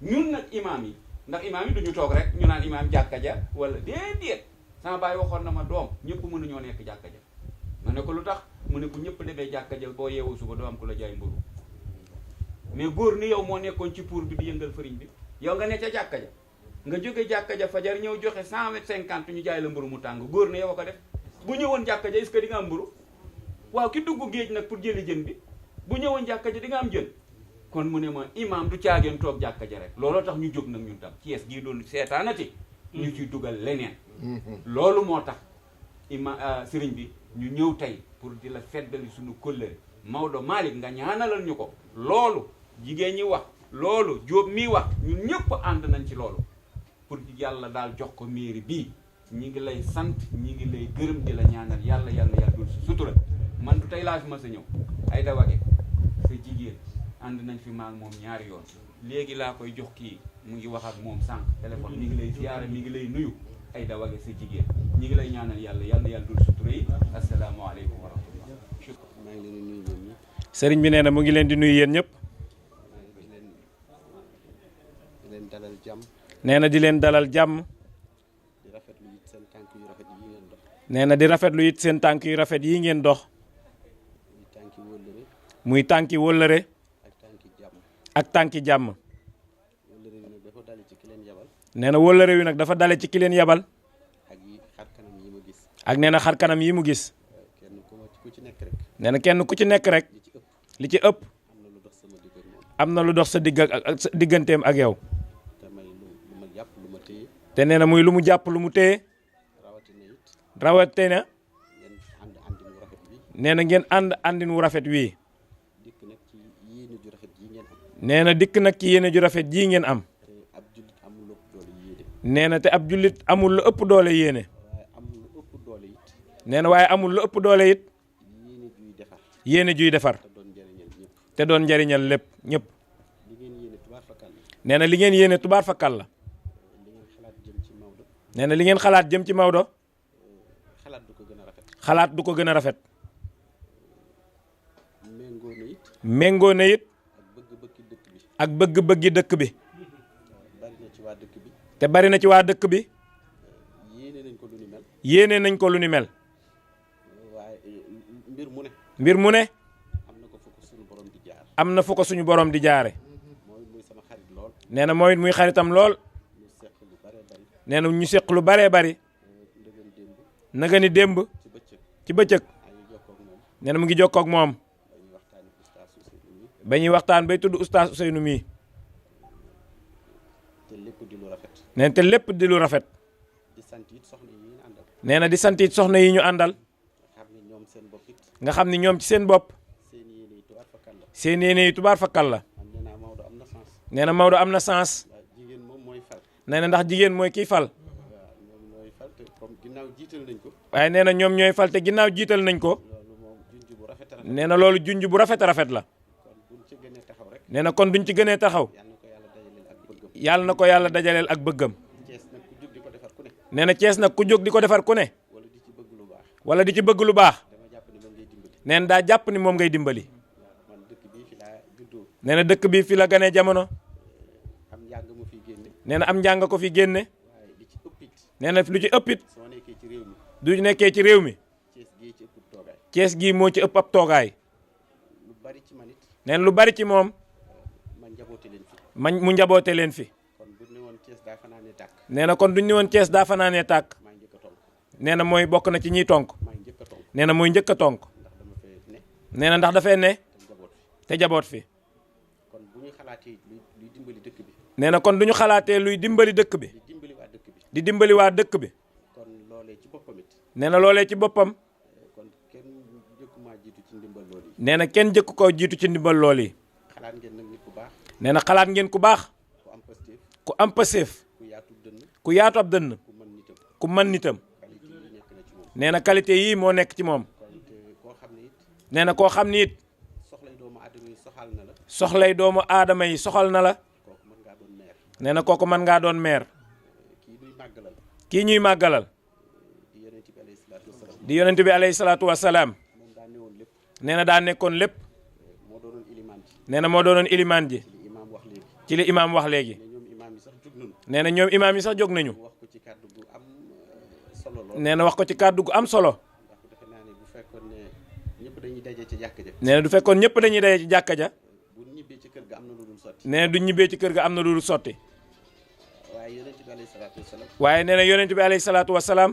ñun nag imaam yi ndax imaam yi duñu toog rek ñu naan imaam jàkka ja wala déedéet sama baay waxoon na ma doom ñëpp mënuñoo nekk jàkka ja ma ne ko lu tax mu ne bu ñëpp demee jàkka ja boo yeewu suba doo am ku la jaay mburu mais góor ni yow moo nekkoon ci pour bi di yëngal fëriñ bi yow nga ne ca jàkka ja nga jóge jàkka ja fajar ñëw joxe 150 ñu jaay la mburu mu tàng góor ni yow a ko def bu ñëwoon jàkka ja est-ce que di nga am mburu waaw ki dugg géej nag pour jëli jën bi bu ñëwoon jàkka ja di nga am jën kon mu ne ma imaam du caageen toog jàkka ja rek looloo tax ñu jóg nag ñun tam Cees gii doon seetaanati ñu ciy dugal leneen loolu moo tax sëriñ bi ñu ñëw tey pour di la feddali suñu kóllëre Maodo Malick nga ñaanalal ñu ko loolu jigéen ñi wax loolu Jóob mii wax ñun ñëpp ànd nañ ci loolu pour yàlla daal jox ko mairie bii ñi ngi lay sant ñi ngi lay gërëm di la ñaanal yàlla dul si sutura man du tey laa fi ma sa ñëw ay da wage sa jigéen ànd nañ fi maag moom ñaari yoon léegi laa koy jox kii mu ngi wax ak moom sànq téléphone mi ngi lay ziyaara mi ngi lay nuyu ay da wage sa jigéen ñi ngi lay ñaanal yàlla dul sutura yi asalaamaaleykum wa rahmatullah maa ngi leen di nuyu ñoom ñëpp. sëriñ bi nee na mu ngi leen di nuyu yéen ñëpp. di leen dalal jàmm. nee na di leen dalal jàmm. di rafetlu it seen tànk yu rafet yi ngeen dox. nee na di rafetlu it seen tànk yu rafet yi ngeen dox. muy tànki wóllëre. muy tànki wóllëre. ak tànki jàmm. ak tànki jàmm. wóllëre wi nag dafa dale ci ki leen yabal. nee na wóllëre wi nag dafa dale ci ki leen yabal. ak yi xar kanam yi ma gis. ak nee na xar kanam yi mu gis. kenn ku ci nekk rek. nee na kenn ku ci nekk rek. li ci ëpp. am na lu dox sama digg ak moom. am na lu dox sa digg ak sa digganteem ak yow. te may lu ma jàpp lu ma téye. te nee na muy lu mu jàpp lu mu téye. rawatina it. rawatina. ngeen ànd àndin wu rafet wi. nee na ngeen ànd àndin wu rafet wii. dikk nag ci yéene ju rafet yi ngeen am. nee na dikk nag ci yéene ju rafet jii ngeen am. te ab jullit amul lu ëpp doole yéene. nee na te ab jullit amul lu ëpp doole yéene. waaye amul lu ëpp doole it. nee na waaye amul lu ëpp doole it. yéene juy defar. yéene juy defar. te doon njëriñal ñëpp. te doon njariñal lépp ñëpp. li ngeen yéene tubaar fakal la. nee na li ngeen yéene tubaar fakkal la. li ngeen xalaat jëm ci Maodo. nee na li ngeen xalaat jëm ci Maodo. xalaat du ko gën a rafet. xalaat du ko gën a rafet. méngoo na it. méngoo na it. ak bëgg-bëggi dëkk bi. ak bëgg-bëggi dëkk bi. bari na ci waa dëkk bi. te bari na ci waa dëkk bi. yéene nañ ko lu ni mel. yéene nañ ko lu ni mel. waaye mbir mu ne. mbir mu ne. am na ko fu ko suñu borom di jaar. am na fu ko suñu borom di jaare. mooy muy sama xarit lool. nee na mooy it muy xaritam lool. ñu seq lu bare bari. nee na ñu seq lu baree bari. ndëgën démb. naga ni démb. ci bëccëg. ci bëccëg. maa ngi jokkoo ak moom. nee na mu ngi jokkoo ak moom. dañuy waxtaani ustaas Ousseynou mi. ba ñuy waxtaan bay tudd oustaz Ousseynou mii. te lépp di lu rafet. nee na te lépp di lu rafet. di sant it soxna yi ñu àndal. nee na di sant it soxna yi ñu àndal. nga xam ne ñoom seen bopp it. nga xam ni ñoom ci seen bopp. seen yéene yi tubaar fakal la. seen yéene yi tubaar fakkal la. man nee naa Maodo am na sens. nee na Maodo am na sens. waaw jigéen moom mooy fal. nee na ndax jigéen mooy kiy fal. waaw ñoom ñooy fal te comme ginnaaw jiital nañ ko. waaye nee na ñoom ñooy fal te ginnaaw jiital nañ ko. loolu moom junj bu rafet a rafet. nee na loolu junj bu rafet a rafet la. kon buñ ci gënee taxaw rek. nee na kon duñ ci gënee taxaw. yàlla na ko yàlla dajaleel ak bëggam. yàlla na ko yàlla dajaleel ak bëggam. Cees nag ku jóg di ko defar ku ne. nee na Cees nag ku jóg di ko defar ku ne. wala di ci bëgg lu baax. wala di ci bëgg lu baax. dama jàpp ni moom ngay dimbali. nee na daa jàpp ni moom ngay dimbali. man dëkk bii fi laa juddoo. nee na dëkk bi fi la ganee jamono. am njàng mu fi génne. nee na am njàng ko fi génne. waaye li ci ëpp it. nee na lu ci ëpp it. soo nekkee ci réew mi. du nekkee ci réew mi. Cees gii ci ëpp toogaay. Cees gii moo ci ëpp ab toogaay. lu bari ci man it. nee na lu bari ci moom. man njaboote leen fi. mu njaboote leen fi. kon bu ne woon Cees daa fanaanee tàkk. nee na kon duñ ni woon Cees daa fanaanee tàkk. maa njëkk a tonk. nee na mooy bokk na ci ñiy tonk. maa njëkk a tonk. nee na mooy njëkk a tonk. ndax dama fee ne. nee na ndax dafay ne. te njaboot fi. te jaboot fi. kon bu ñu xalaatee luy dimbali dëkk bi. nee na kon duñu xalaatee luy dimbali dëkk bi. di dimbali waa dëkk bi. di dimbali waa dëkk bi. kon loolee ci boppam it. nee na loolee ci boppam. kon kenn jëkkumaa jiitu ci ndimbal loolu yi. nee na kenn jëkk koo jiitu ci ndimbal lool yi. xalaat ngeen nag nit ku baax. nee na xalaat ngeen ku baax. ku am positif. ku am paseef. ku yaatu dënn. ku yaatu ab dënn. ku mën nitam. ku mën nitam. qualité yi nekk na ci moom. nee na qualité yii moo nekk ci moom. qualité koo xam ne it. nee na koo xam ni it. soxlay doomu aadama yi soxal na la. soxlay doomu aadama yi soxal na la. kooku mën ngaa doon meer. nee na kooku mën ngaa doon meer. kii duy màggalal. kii ñuy màggalal. di yonent bi alayhi salaatu wasalaam. di yonent bi alayhi salaatu wasalaam. moom daa newoon lépp. nee na daa nekkoon lépp. moo doonoon ilimaan ji. nee na moo doonoon ilimaan ji. li imaam wax léegi. ci li imaam wax léegi. mais ñoom nañu nee na ñoom imaam yi sax jóg nañu wax ko ci kàddu gu am solo lool nee na wax ko ci kàddu gu am solo ndax defe naa ne bu fekkoon ne ñëpp dañuy daje ci jàkk ja nee na du fekkoon ñëpp dañuy daje ci jàkka ja bu ñibbee ci kër ga am na lu dul sotti nee na du ñibbee ci kër ga am na lu dul sotti waaye yonent bi alayhi salaatu wasalaam waaye nee na yonent bi alayhi salaatu wasalaam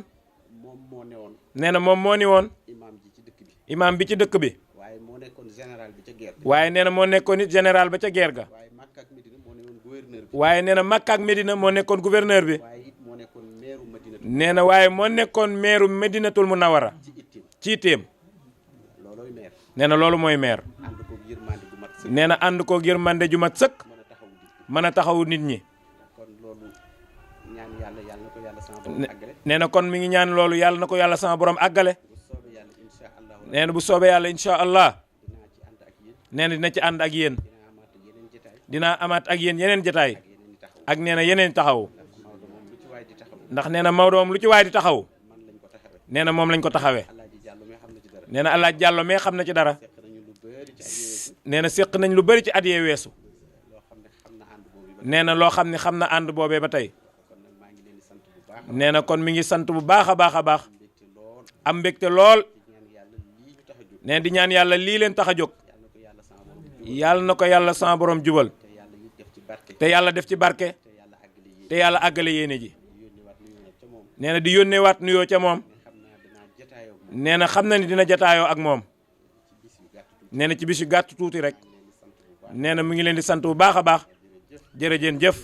moom moo ne woon nee na moom moo ni woon imaam ji ci dëkk bi imaam bi ci dëkk bi waaye moo nekkoon général bi ca guerre waaye nee na moo nekkoon it général ba ca guerre ga waaye Makka ak Medina moo ne woon gouverneur bi waaye nee na Makka ak Medina moo nekkoon gouverneur bi waaye it moo nekkoon meeru Madina nee na waaye moo nekkoon meeru Medinatul Munawara ci ittim ci itéem loolooy meer nee na loolu mooy meer ànd ko yërmande gu mat sëkk nee na ànd ko yërmande ju mat sëkk mën a taxawu nit mën a taxawu nit ñi kon loolu ñaan yàlla yàlla na ko yàlla sama borom àggale nee na kon mi ngi ñaan loolu yàlla na ko yàlla sama borom àggale bu soobee yàlla insha allah nee na bu soobee yàlla incha allah dinaa ci ànd ak yéen nee na dina ci ànd ak yéen dinaa amaat yeneen jotaay dinaa amaat ak yéen yeneen jotaay ak yeneen i taxaw ak nee na yeneen taxaw Maodo moom lu ci waay di taxaw ndax nee na Maodo moom lu ci waay di taxaw man lañ ko taxawee nee na moom lañ ko taxawee Alaaji Jàllo mi xam na ci dara nee na Alaaji Jàllo mais xam na ci dara fekk nañu lu bëri ci ay yéen nee na séq nañ lu bëri ci at yee weesu loo xam ne xam na ànd boobu ba nee na loo xam ne xam na ànd boobee ba tey kon nag maa ngi leen di sant bu baax nee na kon mi ngi sant bu baax a baax a baax mbégte lool am mbégte lool di ñaan yàlla lii ñu tax a jóg nee di ñaan yàlla lii leen tax a jóg yàlla na ko yàlla sama borom jubal yàlla na ko yàlla sama borom jubal te yàlla it def ci barke te yàlla def ci barke te yàlla àggale yéen te yàlla àggale yéene ji yónni waat nuyu nag ca moom nee na di yónnee waat nuyoo ca moom ne xam naa dinaa jotaayoo ak moom nee na xam na ni dina jataayoo ak moom ci bis yu gàtt tuuti nee na ci bis yu gàtt tuuti rek leen di sant bu baax nee na mu ngi leen di sant bu baax a baax jërëjeen jëf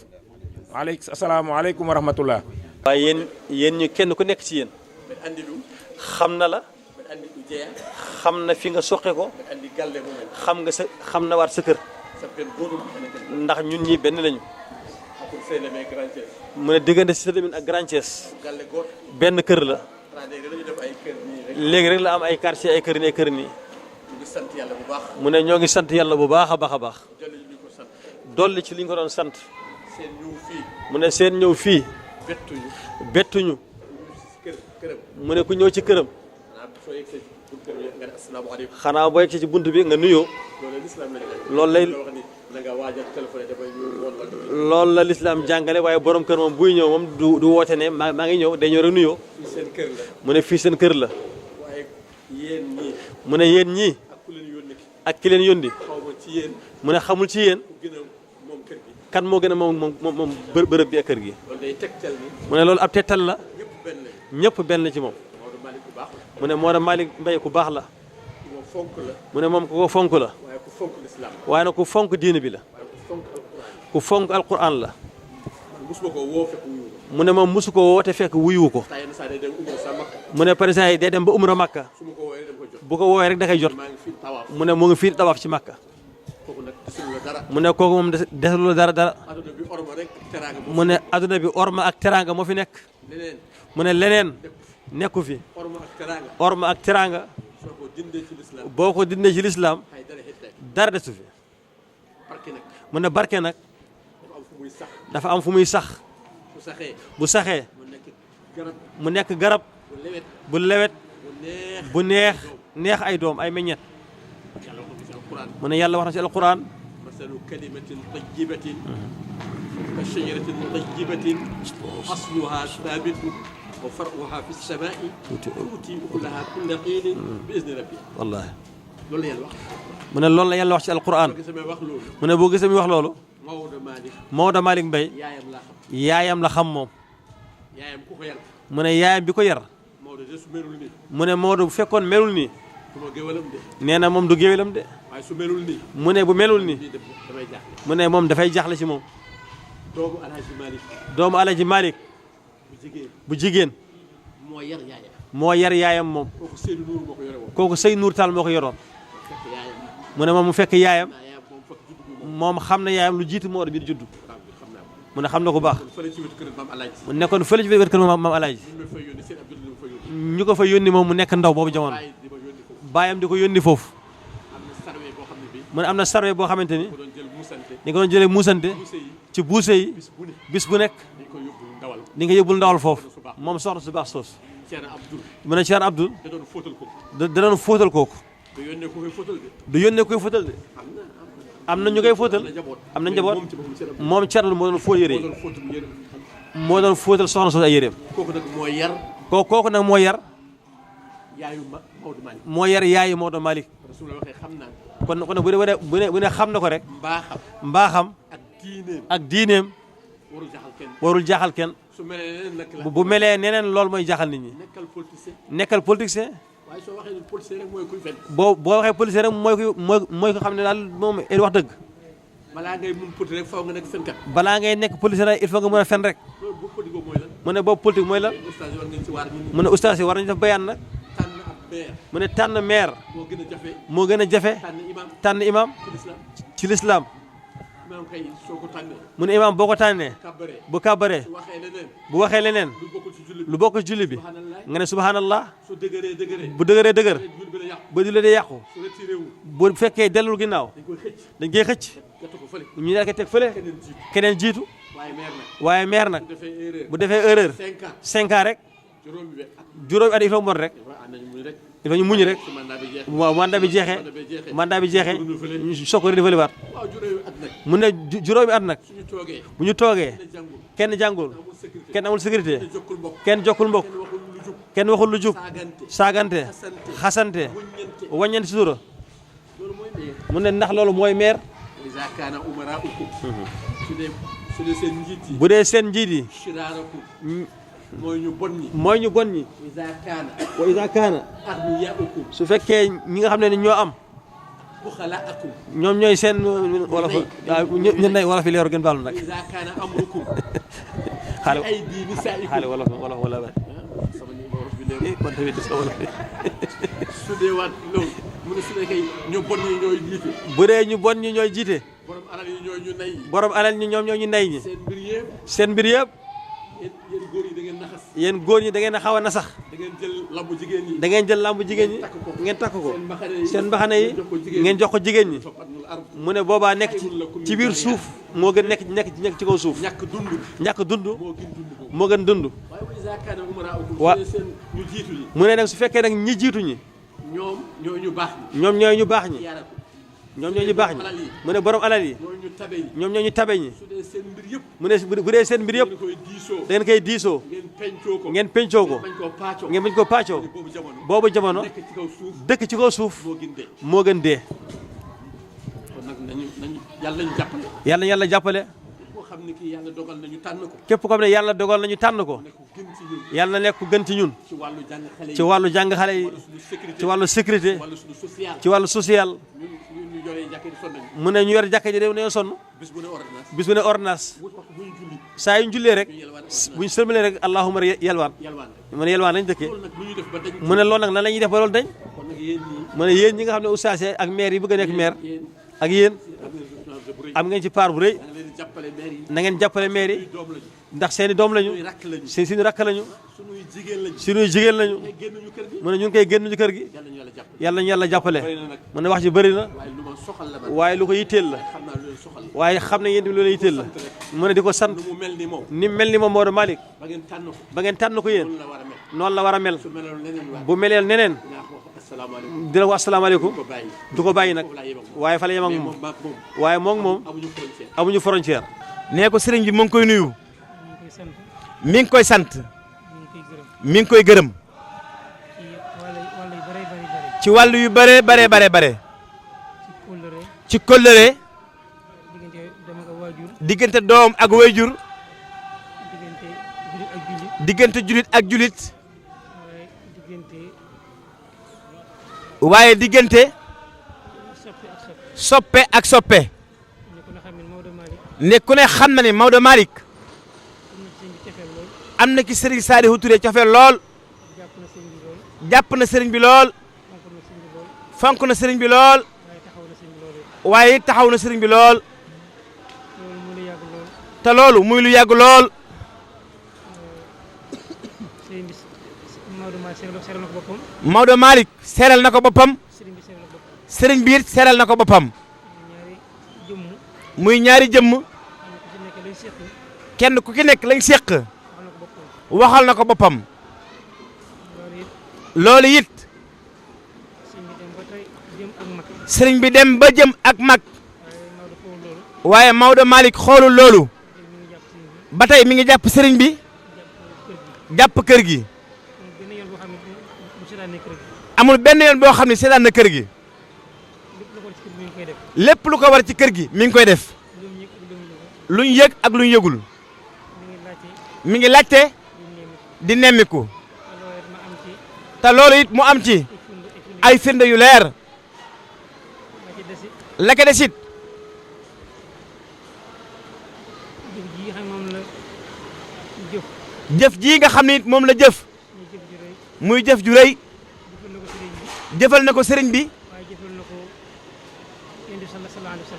waaleykum asalaamaaleykum wa rahmatullah waaye yéen ñu kenn ku nekk ci yéen xam na la xam na fi nga soqe ko xam na waat sa kër ndax ñun ñi benn lañu mu ne diggante si Sëriñ ak Grand Thiès benn kër la léegi rek la am ay quartier ay kër nii mu ne ñoo ngi sant yàlla bu baax a baax a baax dolli ci li ñu ko doon sant mu ne seen ñëw fii bettuñu mu ne ku ñëw ci këram xanaa boo yegg ci bunt bi nga nuyoo loolu la lislaam jàngale waaye borom kër moom buy ñëw moom du woote ne maa ngi ñëw day ñëw rek nuyoo mu ne fii seen kër la mu ne yéen ñii ak ki leen yónni mu ne xamul ci yéen kan moo gën a moom bërëb bi ak kër gi mu ne loolu ab tettal la ñëpp benn ci moom mu ne Maodo Malick Mbaye ku baax la mu ne moom ku ko fonk la waaye nag ku fonk diine bi la ku fonk alquran la mu ne moom musu ko woote fekk wuyuwu ko mu ne président yi day dem ba umra Makka bu ko woowee rek da koy jot mu ne mu ngi fii tawaaf ci Makka mu ne kooku moom desalu la dara mu ne adduna bi orma ak teraanga moo fi nekk mu ne leneen nekku fi orma ak teraanga boo ko dindee ci lislaam dara desu fi mu ne barke nag dafa am fu muy sax bu saxee mu nekk garab bu lewet bu neex ay doom ay meññet mu ne yàlla wax na ci alquran masalu kalimatin tayyibatin ka shajaratin tayyibatin asluha thabitun wa far'uha fi samaa'i tuuti ukulaha kulla hiinin bi izni rabbiha wallaahi loolu la yàlla wax mu ne loolu la yàlla wax ci alquran mu ne boo gisee muy wax loolu Maodo Malick Mbaye yaayam la xam moom yaayam ku ko yar mu ne yaayam bi ko yar mu ne Maodo bu fekkoon melul nii nee na moom du géwélam de mu ne bu melul nii mu ne moom dafay jaaxle ci moom doomu Alaaji Malick bu jigéen moo yar yaayam moom kooku Sey Nuur Taal moo ko yoroon mu ne moom mu fekk yaayam moom xam na yaayam lu jiitu Maodo bi di juddu mu ne xam na ko baax mu nekkoon fële ci wet kër maam Alaaji ñu ko fa yónni moom mu nekk ndaw boobu jamono baayam di ko yónni foofu mu ne am na sarwe boo xamante ni ni ko doon jëlee muusante ci buuse yi bis bu nekk di nga yóbbul ndawal foofu moom soxna su baax soos mu ne Cheikh Abdoul da doon fóotal kooku du yónnee koy fóotal de am na ñu koy fóotal am na njaboot moom Thierno moo doon fóot yére yi moo doon fóotal soxna soosu ay yéreem kooku nag moo yar kooku nag moo yar yaayu Maodo Malick moo yar yaayu Maodo Malick su ma la waxee xam naa kon bu ne xam na ko rek mbaaxam ak diineem warul jaaxal kenn su melee neneen nag la bu melee neneen loolu mooy jaaxal nit ñi nekkal politicien waaye soo waxee politicien rek mooy kuy fen boo waxee politicien rek mooy ko xam ne daal moom wax dëgg balaa ngay mun politique rek faw nga nekk fenkat balaa ngay nekk politicien rek il faut nga mën a fen rek loolu boobu politique mooy lan mu ne boobu politique mooy lan ustaas yi war ngeen ci waar ñi mu ne ustaas yi war nañu def bayaan nag tànn ab maire mu ne tànn maire moo gën a jafe tànn imam ci l'islam imam kay soo ko tànnee mu ne imam boo ko tànnee bu kàbbaree bu waxee leneen lu bokk ci julli bi nga ne subhanallah bu dëgëree dëgër ba julli di yàqu bu fekkee dellul ginnaaw dañ koy xëcc ñu daal koy teg fële keneen jiitu waaye maire nag bu defee erreur 5 ans rek juróomi at il faut mu rek il faut ñu muñ rek waaw mandat bi jeexee ñu soog ko renouvelé waat mu ne juróomi at nag bu ñu toogee kenn jàngul kenn amul sécurité kenn jokkul mbokk kenn waxul lu jub saagante xasante wàññeent si suura mu ne ndax loolu mooy maire bu dee seen njiit yi mooy ñu bon ñi wa iza kaana su fekkee ñi nga xam ne ñoo am ñoom ñooy seen wolof ñun nay wolof yi leeru gën baalu nag xaale wolof wala kon tamit sa wolof su dee waat loolu mu ne su nekkee ñu bon ñi ñooy jiite bu dee ñu bon ñi ñooy jiite borom alal yi ñooy ñu nay borom alal ñi ñoom ñoo ñu nay ñi seen mbir yëpp yéen góor yi da ngeen naxas yéen góor ñi da ngeen a xaw a nasax da ngeen jël lambu jigéen ñi da ngeen jël lambu jigéen ñi ngeen takk ko seen mbaxane yi ngeen jox ko jigéen ñi mu ne boobaa nekk ci biir suuf moo gën nekk ci kaw suuf ñàkk dund moo gën dund waa mu ne nag su fekkee nag ñi jiitu ñi ñoom ñooy ñu baax ñi ñoom ñooy ñu baax ñi ñoom ñoo ñu baax ñi mu ne borom alal yi ñoom ñoo ñu tabe ñi mu ne bu dee seen mbir yëpp da ngeen koy diisoo ngeen pencoo ko ngeen bañ koo paccoo boobu jamono dëkk ci kaw suuf moo gën dee. kon nag nañu yàlla jàppale. képp koo xam ne yàlla dogal nañu tànn ko. yàlla na nekk ku gën ci ñun. ci wàllu jàng xale yi ci wàllu sécurité ci wàllu social. mu ne ñu yor jàkka ji dañoo sonn bis bu ne ordonnance saa yu ñu jullee rek bu ñu sëlmalee rek allahumma yelwaan mu ne yelwaan lañ dëkkee mu ne loolu nag nan la ñuy def ba loolu dañ mu ne yéen ñi nga xam ne ustaas ak maire yi bëgg a nekk maire ak yéen am ngeen ci part bu rëy na ngeen jàppale maire yi ndax seeni doom lañu suñu rakk lañu suñuy jigéen lañu mu ne ñu ngi koy génn ñu kër gi yàlla ñu yàlla jàppale mu ne wax ji bëri na waaye lu ko yitteel la waaye xam ne yéen tamit lu leen yitteel la mu ne di ko sant ni mel ni moom Maodo Malick ba ngeen tànn ko yéen noonu la war a mel bu meleel neneen dina ko asalaamaaleykum du ko bàyyi nag waaye fa la yem ak moom waaye moom amuñu frontière. nee ko sëriñ bi mu ngi koy nuyu mi ngi koy sant mi ngi koy gërëm ci wàllu yu bare ci kóllëre diggante doom ak wayjur diggante julit ak julit waaye diggante soppe ak soppe ne ku ne xam na ne Maodo Malick am na ki Serigne Saliou Touré cofeel lool jàpp na sëriñ bi lool fonk na sëriñ bi lool waaye taxaw na sëriñ bi lool te loolu muy lu yàgg lool Maodo Malick seeral na ko boppam sëriñ bi it seeral na ko boppam muy ñaari jëmm kenn ku ci nekk lañ séq waxal na ko boppam loolu it sëriñ bi dem ba jëm ak mag waaye Maodo Malick xoolul loolu ba tey mi ngi jàpp sëriñ bi jàpp kër gi amul benn yoon boo xam ne seetaan na kër gi lépp lu ko war ci kër gi mi ngi koy def luñ yëg ak luñ yëgul mi ngi laajte di nemmiku te loolu it mu am ci ay firnde yu leer la ko des it jëf jii nga xam ne it moom la jëf muy jëf ju rëy jëfal na ko sëriñ bi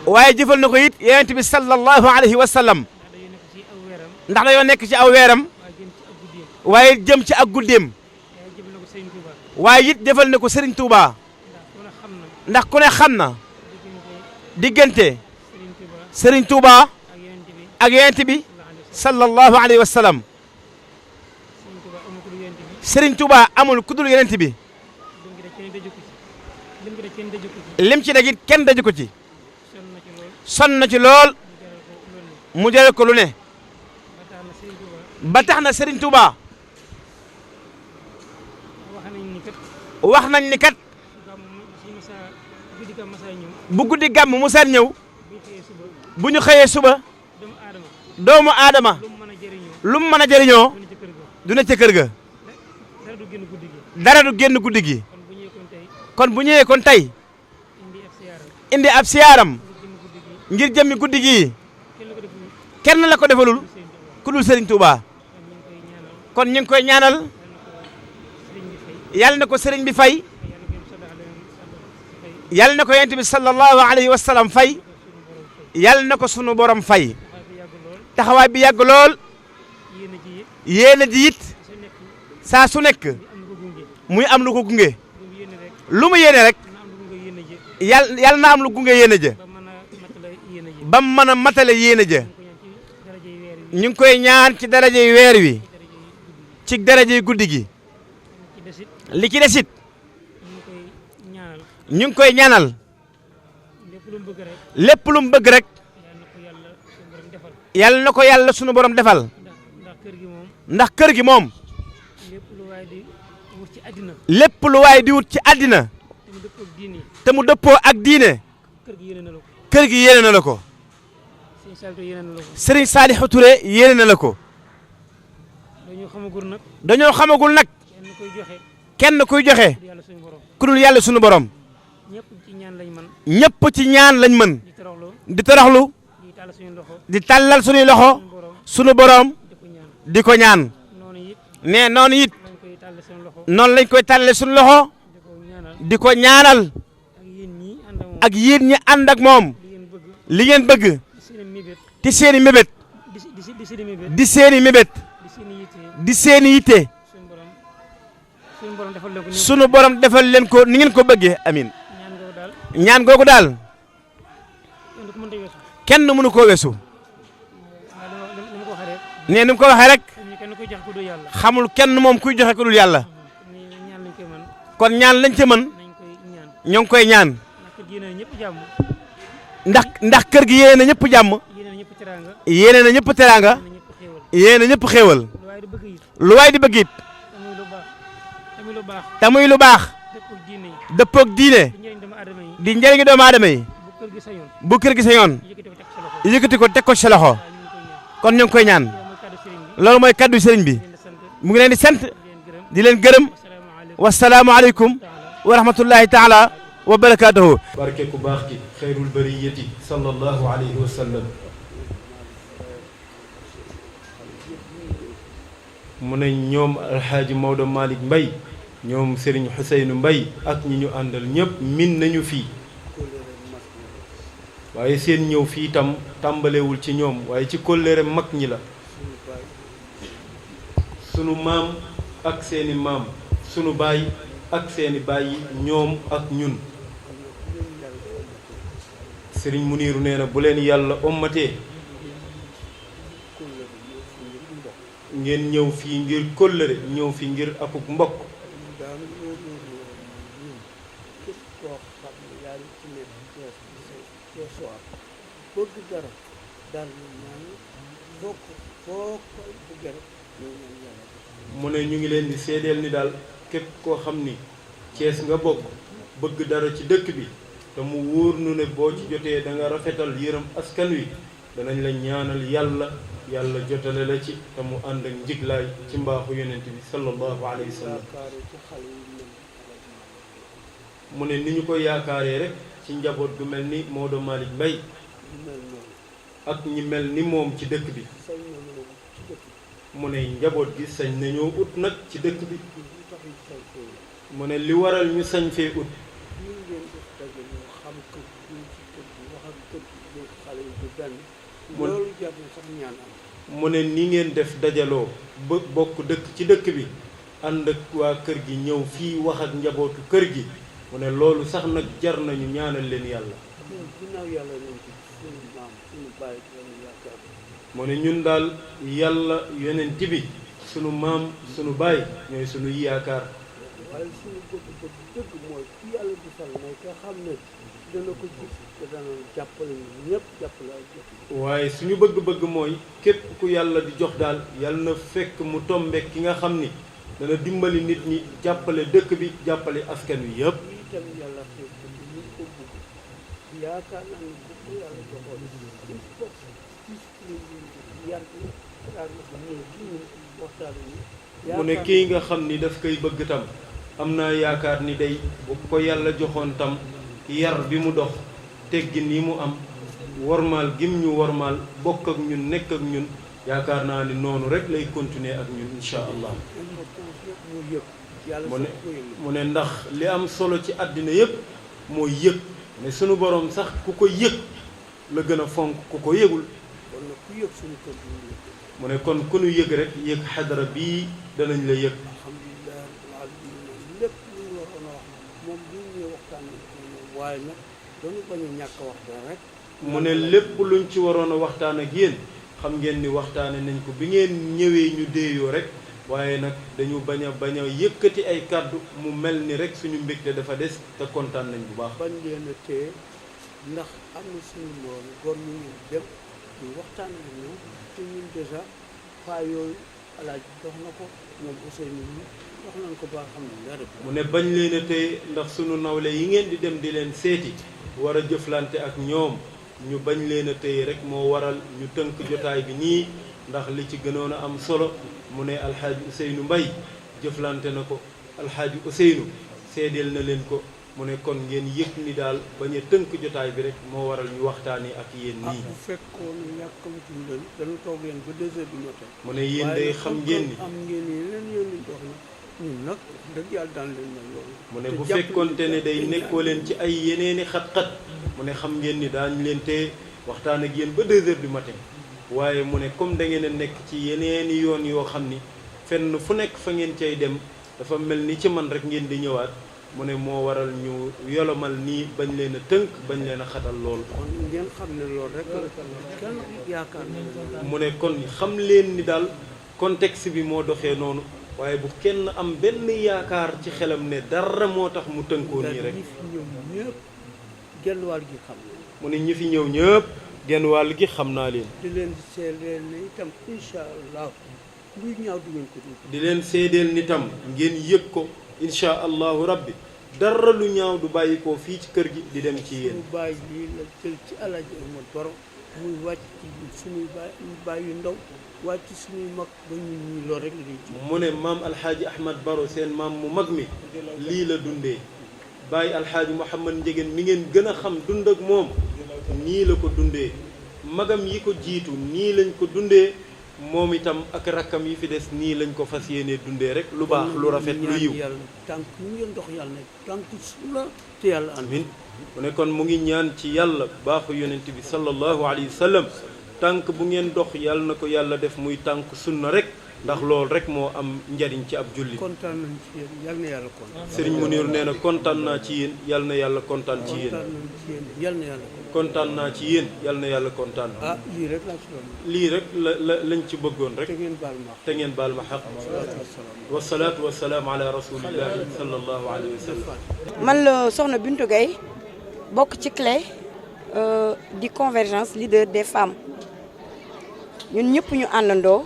waaye jëfal na ko it yonent bi sallallahu alayhi wa sallam ndax dañoo nekk ci aw weeram waaye jëm ci ak guddeem waaye it jëfal na ko sëriñ Touba ndax ku ne xam na diggante sëriñ Touba ak yonent bi sallallahu alayhi wa sallam sëriñ Touba amul ku dul yonent bi lim ci dajit kenn daju ko ci sonn na ci lool mu jël ko lu ne ba tax na sëriñ Touba wax nañ ni kat bu guddi gàmm musaan ñëw bu ñu xëyee suba doomu aadama lu mu mën a jëriñoo du ne ca kër ga dara du génn guddi gi kon bu ñëwee kon tey indi ab siyaaram ngir jëmmi guddi gi kenn la ko defalul ku dul Serigne Touba kon ñu ngi koy ñaanal yàlla na ko Serigne bi fay yàlla na ko yonent bi sallallahu alayhi wa sallam fay yàlla na ko sunu borom fay taxawaay bi yàgg lool yéena ji it saa su nekk muy am lu ko gunge lu mu yéene rek yàlla na am lu gunge yéene ja ba mu mën a matale yéene ja ñu ngi koy ñaan ci darajey weer wi ci darajey guddi gi li ci desit ñu ngi koy ñaanal lépp lu mu bëgg rek yàlla na ko yàlla sunu borom defal ndax kër gi moom lépp lu waay di wut ci àddina te mu dëppoo ak diine kër gi yéene na la ko Serigne Saliou Touré yéene na la ko dañoo xamagul nag kenn kuy joxe ku dul yàlla sunu borom ñëpp ci ñaan lañ mën di toroxlu di tàllal sunuy loxo sunu borom di ko ñaan ne noonu it noonu lañ koy tàllale sunu loxo di ko ñaanal ak yéen ñi ànd ak moom li ngeen bëgg ti seeni mébét di seeni mébét di seeni yitte sunu borom defal leen ko ni ngeen ko bëggee amin ñaan googu daal kenn mënu koo weesu ne ni mu ko waxee rek xamul kenn moom kuy joxe ku dul yàlla kon ñaan lañ ca mën ñoo ngi koy ñaan ndax kër gi yéene na ñëpp jàmm yéene na ñëpp teraanga yéene na ñëpp xéewal lu waay di bëgg it te muy lu baax dëppoog diine di njëriñu doomu aadama yi bu kër gi sañoon yëkkati ko teg ko ci sa loxo kon ñu ngi koy ñaan loolu mooy kaddu sëriñ bi mu ngi leen di sant di leen gërëm wasalaamu aleykum wa rahmatullahi taala wa barakaatuhu barke ku baax ki xayrul bariyati sallallahu alayhi wa sallam mu ne ñoom alxaaji Maodo Malick Mbaye ñoom Serigne Ousseynou Mbaye ak ñi ñu àndal ñëpp min nañu fii waaye seen ñëw fii itam tàmbalewul ci ñoom waaye ci kóllëre mag ñi la sunu maam ak seeni maam sunu baay ak seeni baay yi ñoom ak ñun Serigne Muniru nee na bu leen yàlla ommatee ngeen ñëw fii ngir kóllëre ñëw fii ngir akuk mbokk bëgg dara daal di ñaan foo ko bëggee rek ñoo ñaan yàlla. mu ne ñu ngi leen di seedeel ni daal képp koo xam ni Cees nga bokk bëgg dara ci dëkk bi te mu wóor nu ne boo ci jotee da nga rafetal yërëm askan wi danañ la ñaanal yàlla jotale la ci te mu ànd ak njiglaay ci mbaaxu yonent bi sallallahu alayhi wa sallam. mu ne ni ñu ko yaakaaree rek ci njaboot gu mel ni Maodo Malick Mbaye ak ñi mel ni moom ci dëkk bi mu ne njaboot gi sañ nañoo ut nag ci dëkk bi mu ne li waral ñu sañ fee ut mu ne ni ngeen def dajaloo ba bokk dëkk ci dëkk bi ànd ak waa kër gi ñëw fii wax ak njabootu kër gi mu ne loolu sax nag jar nañu ñaanal leen yàlla. mu ne ñun daal yàlla yonent bi sunu maam sunu baay ñooy sunu yaakaar. waaye suñu bëgg-bëgg dëgg mooy ki yàlla gisal may nga xam ne dana ko gis te dana jàppale ñëpp jàppale ak jëf. waaye suñu bëgg-bëgg mooy képp ku yàlla di jox daal yàlla na fekk mu tombe ki nga xam ni dana dimbali nit ñi jàppale dëkk bi jàppale askan wi yëpp. itam yàlla xeet ko ci ñu ko bëgg yaakaar naa ne bu ko yàlla joxoon il faut yar waxtaan mu ne kii nga xam ni daf koy bëgg tam am naa yaakaar ni day bu ko yàlla joxoon tam yar bi mu dox teggin yi mu am wormaal gim ñu wormaal bokk ak ñun nekk ak ñun yaakaar naa ni noonu rek lay continuer ak ñun insha allah. mu ne ndax li am solo ci àddina yëpp mooy yëg ne sunu borom sax ku ko yëg la gën a fonk ku ko yëgul. mu ne kon ku nu yëg rek yëg xadara bii danañ la yëg. lépp lu ñu waroon a wax moom bi ñu waxtaan waaye nag dañu bañ a ñàkk waxtaan rek. mu ne lépp luñ ci waroon a waxtaan ak yéen xam ngeen ni waxtaane nañ ko bi ngeen ñëwee ñu déeyoo rek waaye nag dañu bañ a yëkkati ay kàddu mu mel ni rek suñu mbégte dafa des te kontaan nañ bu baax. bañ leen a téye ndax am na suñu moroom góor ñu ñu dem ñu waxtaan ak ñoom te ñun dèjà faa yooyu alaaj dox na ko ñoom Ousseynou ñu dox nañ ko ba xam ne dara. mu ne bañ leen a téye ndax suñu nawle yi ngeen di dem di leen seeti war a jëflante ak ñoom ñu bañ leen a téye rek moo waral ñu tënk jotaay bi nii ndax li ci gënoon a am solo mu ne alxaaji Ousseynou Mbaye jëflante na ko alxaaji Ousseynou seedeel na leen ko mu ne kon ngeen yëg ni daal bañ a tënk jotaay bi rek moo waral ñu waxtaanee ak yéen nii. bu fekkoon yàkkamtuñ leen dañu toog leen ba 2 heures du matin. mu ne yéen day xam ngeen ni am ngeen yeneen yoon ñu dox na ñun nag dëgg yàlla daan leen na loolu. mu ne bu fekkonte ne day nekkoo leen ci ay yeneeni xat-xat mu ne xam ngeen ni daañu leen te waxtaan ak yéen ba 2 heures du matin waaye mu ne comme da ngeen a nekk ci yeneeni yoon yoo xam ni fenn fu nekk fa ngeen cay dem dafa mel ni ci man rek ngeen di ñëwaat mu ne moo waral ñu yolomal nii bañ leen a tënk bañ leen a xatal lool. kon ngeen xam ne loolu rek kenn yaakaar na mu ne kon xam leen ni daal contexte bi moo doxee noonu waaye bu kenn am benn yaakaar ci xelam ne dara moo tax mu tënkoo nii rek. ñëpp genn wàll gi xam mu ne ñi fi ñëw ñëpp genn wàll gi xam naa leen. di leen seedeel ne itam incha allah luy ñaaw du ngeen ko dégg. di leen seedeel ni tam ngeen yëg ko incha allahu rabbi dara lu ñaaw du bàyyi ko fii ci kër gi di dem ci yéen. suñu baay yi la jël ci Alaaji Ahmad Baro muy wàcc ci suñuy baay yu ndaw wàcc ci suñuy mag ba ñun loolu rek la ñuy ji. mu ne maam alxaaji Ahmad Baro seen maam mu mag mi lii la dundee bàyyi alxaaji Mouhamad Ndiéguène mi ngeen gën a xam dund ak moom nii la ko dundee magam yi ko jiitu nii lañ ko dundee moom itam ak rakkam yi fi des nii lañ ko fas yéenee dundee rek lu baax lu rafet lu yiw. yàlla tànk ñu ngeen dox yàlla ne tànk sula te yàlla amin mu ne kon mu ngi ñaan ci yàlla baaxu yonent bi sallallahu alayhi wa sallam tànk bu ngeen dox yàlla na ko yàlla def muy tànk sunna rek ndax loolu rek moo am njariñ ci ab julli. kontaan nañ ci yéen yal na yàlla kontaan. Serigne Mounir nee na kontaan naa ci yéen yal na yàlla kontaan ci yéen. kontaan nañ ci yéen yal na yàlla kontaan. kontaan naa ci yéen yal na yàlla kontaan. ah lii rek laa ci doon. lii rek lañ ci bëggoon rek. te ngeen baal ma te ngeen baal ma xaq. wasalaatu wasalaam ala rasulillahi sallallahu alayhi wa sallam. man la soxna Bintu Gaye bokk ci CLE di convergence leader des femmes ñun ñëpp ñu àndandoo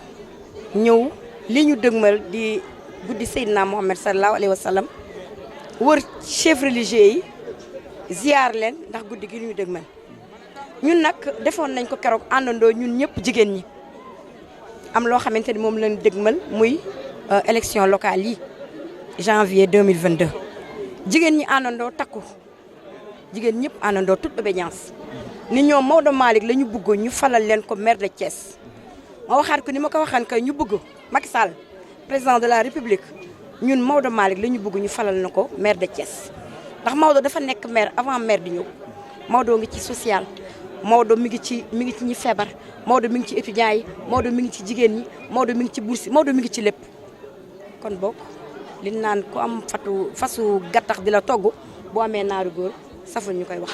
ñëw li ñu dëgmal di guddi Seydina Mohamed sallallahu alayhi wa sallam wër chef religieux yi ziar leen ndax guddi gi ñu dëgmal ñun nag defoon nañ ko keroog àndandoo ñun ñëpp jigéen ñi am loo xamante ni moom lañ dëgmal muy élection locale yi janvier 2022 jigéen ñi àndandoo takku jigéen ñëpp àndandoo toute obédience ni ñoom Maodo Malick la ñu bëgg ñu falal leen ko maire de Thiès ma waxaat ko ni ma ko waxaan kay ñu bëgg Macky Sall président de la République ñun Maodo Malick la ñu bëgg ñu falal na ko maire de Thiès ndax Maodo dafa nekk maire avant maire di ñëw Maodo ngi ci social Maodo mi ngi ci ñi feebar Maodo mi ngi ci étudiants yi Maodo mi ngi ci jigéen ñi Maodo mi ngi ci bourse Maodo mi ngi ci lépp kon bokk li naan ku am fasu gattax di la togg boo amee naaru góor saful ñu koy wax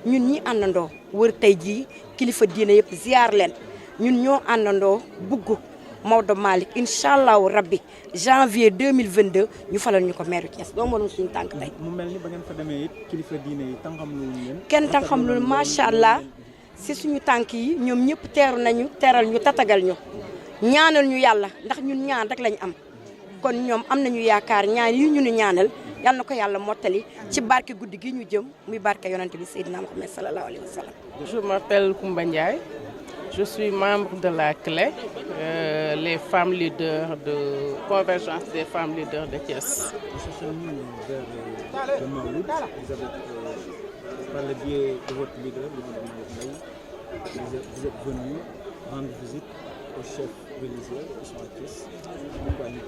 ñun ñi àndandoo wër tey jii kilifa diine yëpp ziar leen ñun ñoo àndandoo bugg Maodo Malick incha allahu rabbi janvier 2022 ñu falal ñu ko maire Thiès doo mënoon suñu tànk tey. mu mel ni ba ngeen fa demee it kilifa diine yi tànkam lu leen. kenn tànkam lu macha allah si suñu tànk yi ñoom ñëpp teeru nañu teral ñu tatagal ñu ñaanal ñu yàlla ndax ñun ñaan rek lañ am kon ñoom am nañu yaakaar ñaan yi ñu ñaanal yal na ko yàlla mottali ci barke guddi gi ñu jëm muy barke yonante bi Seydina Mohamed sallallahu alayhi wa sallam. Je m'appelle Koumba Ndiaye. Je suis membre de la CLE, les femmes leaders de Convergence des femmes leaders de Thiès. Vers le Maouloud, vous avez, par le biais de votre leader, vous êtes venu rendre visite aux chefs religieux qui sont à Thiès. Pourquoi une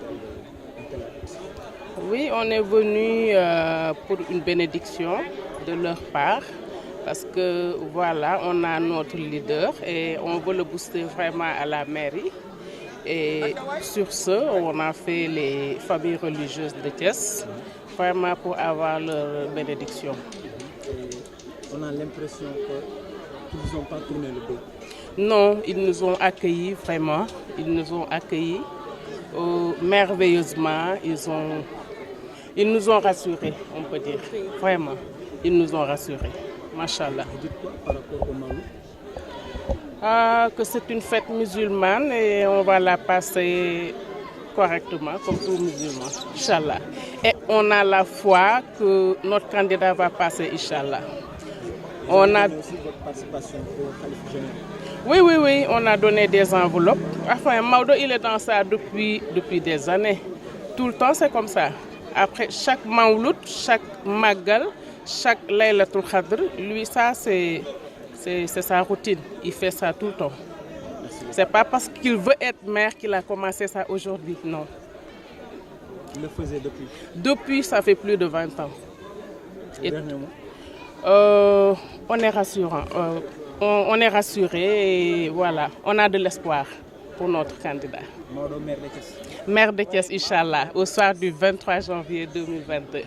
telle action? Oui, on est venu pour une bénédiction de leur part. Parce que voilà, on a notre leader et on veut le booster vraiment à la mairie. Et sur ce, on a fait les familles religieuses de Thiès, vraiment pour avoir leur bénédiction. Et on a l'impression qu'ils n'ont pas tourné le dos. Non, ils nous ont accueillis vraiment. Ils nous ont accueillis merveilleusement. Ils nous ont rassurés, on peut dire. Vraiment, ils nous ont rassurés. Machallah. Vous dites quoi par rapport au Maouloud? Que c'est une fête musulmane et on va la passer correctement comme tout musulman, Inch'Allah. Et on a la foi que notre candidat va passer, Inch'Allah. On a aussi votre participation au Khalife général. Oui, on a donné des enveloppes. Enfin, Maodo, il est dans ça depuis des années. Tout le temps, c'est comme ça. Après chaque Maouloud, chaque Magal, chaque Laylatul Khadr, lui, ça, c'est sa routine. Il fait ça tout le temps. C'est pas parce qu'il veut être maire qu'il a commencé ça aujourd'hui, non. Il le faisait depuis? Depuis, ça fait plus de 20 ans. Dernièrement? On est rassurant. On est rassuré et voilà, on a de l'espoir pour notre candidat. Maodo, maire de Thiès. Maire de Thiès, Inch'Allah, au soir du 23 janvier 2022.